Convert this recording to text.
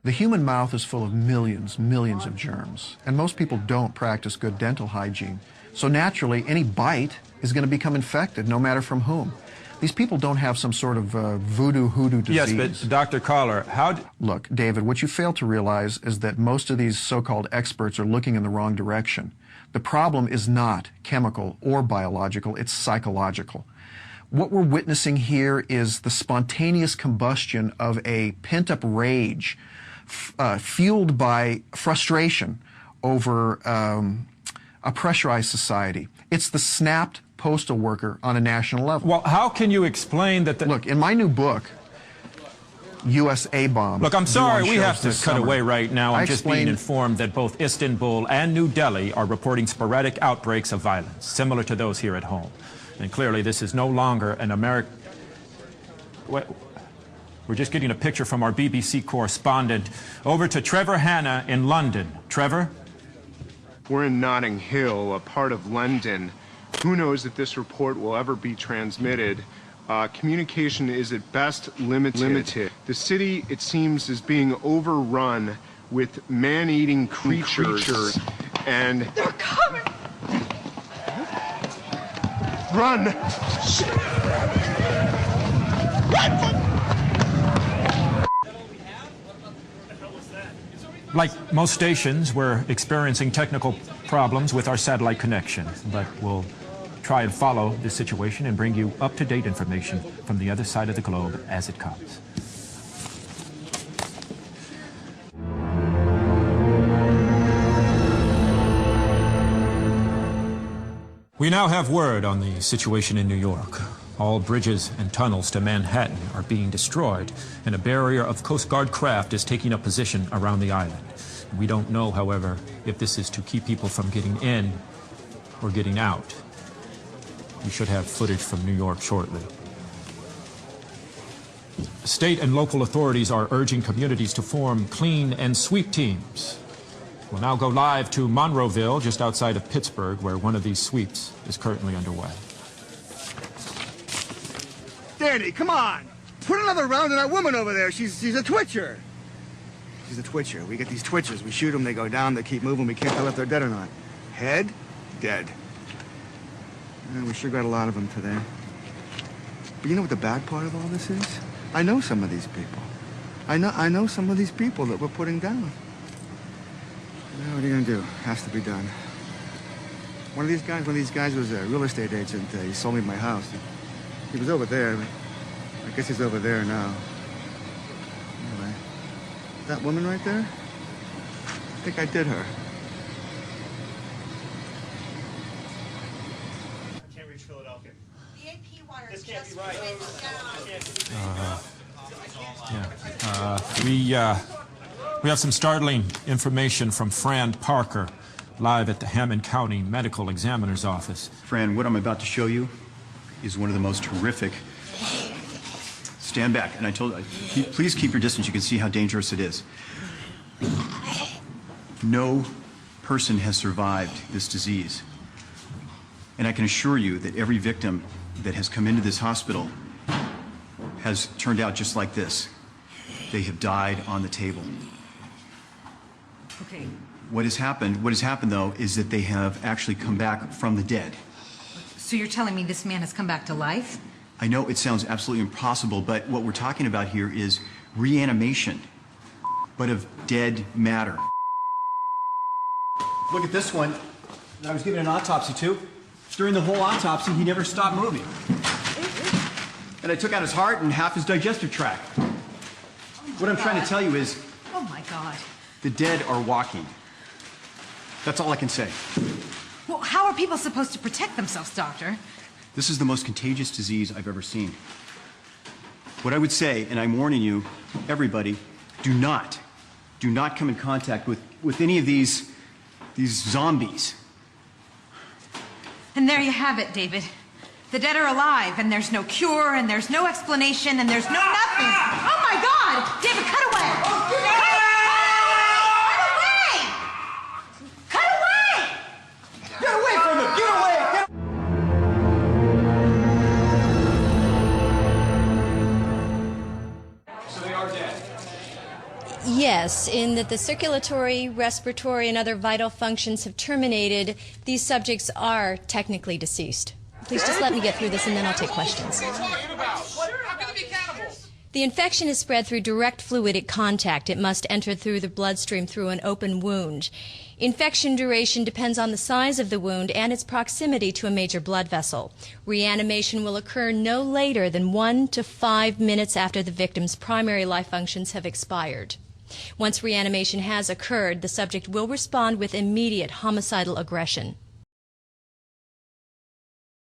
The human mouth is full of millions of germs, and most people don't practice good dental hygiene. So naturally, any bite is going to become infected, no matter from whom. These people don't have some sort of voodoo hoodoo disease. Yes, but Dr. Collar, Look, David, what you fail to realize is that most of these so-called experts are looking in the wrong direction. The problem is not chemical or biological, it's psychological. What we're witnessing here is the spontaneous combustion of a pent-up rage fueled by frustration over a pressurized society. It's the snapped postal worker on a national level. Well, how can you explain that Look, in my new book, USA Bomb... Look, I'm sorry, we have to cut summer. away right now. I'm just being informed that both Istanbul and New Delhi are reporting sporadic outbreaks of violence, similar to those here at home. And clearly, this is no longer an American... We're just getting a picture from our BBC correspondent. Over to Trevor Hanna in London. Trevor? We're in Notting Hill, a part of London. Who knows if this report will ever be transmitted? Communication is at best limited. The city, it seems, is being overrun with man-eating creatures. And... They're coming! Run! Run! Like most stations, we're experiencing technical problems with our satellite connection, but we'll try and follow this situation and bring you up-to-date information from the other side of the globe as it comes. We now have word on the situation in New York. All bridges and tunnels to Manhattan are being destroyed, and a barrier of Coast Guard craft is taking up position around the island. We don't know, however, if this is to keep people from getting in or getting out. We should have footage from New York shortly. State and local authorities are urging communities to form clean and sweep teams. We'll now go live to Monroeville, just outside of Pittsburgh, where one of these sweeps is currently underway. Danny, come on! Put another round on that woman over there. She's a twitcher. She's a twitcher. We get these twitchers. We shoot them, they go down, they keep moving. We can't tell if they're dead or not. Head, dead. Yeah, we sure got a lot of them today. But you know what the bad part of all this is? I know some of these people. I know some of these people that we're putting down. Well, what are you gonna do? Has to be done. One of these guys was a real estate agent. He sold me my house. He was over there. I guess he's over there now. Anyway, that woman right there, I think I did her. I can't reach Philadelphia. The AP wire This can't be just right. went down. We have some startling information from Fran Parker, live at the Hammond County Medical Examiner's Office. Fran, what I'm about to show you is one of the most horrific... Stand back, and I told you, please keep your distance. You can see how dangerous it is. No person has survived this disease. And I can assure you that every victim that has come into this hospital has turned out just like this. They have died on the table. Okay. What has happened, though, is that they have actually come back from the dead. So you're telling me this man has come back to life? I know it sounds absolutely impossible, but what we're talking about here is reanimation, but of dead matter. Look at this one that I was given an autopsy to. During the whole autopsy, he never stopped moving. And I took out his heart and half his digestive tract. What I'm trying to tell you is... Oh, my God. The dead are walking. That's all I can say. Well, how are people supposed to protect themselves, Doctor? This is the most contagious disease I've ever seen. What I would say, and I'm warning you, everybody, do not come in contact with any of these zombies. And there you have it, David. The dead are alive, and there's no cure, and there's no explanation, and there's no nothing. Oh, my God! David, cut away! Cut away! Get away from him! Get away! So they are dead. Yes, in that the circulatory, respiratory, and other vital functions have terminated, these subjects are technically deceased. Please just let me get through this and then I'll take questions. The infection is spread through direct fluidic contact. It must enter through the bloodstream through an open wound. Infection duration depends on the size of the wound and its proximity to a major blood vessel. Reanimation will occur no later than 1 to 5 minutes after the victim's primary life functions have expired. Once reanimation has occurred, the subject will respond with immediate homicidal aggression.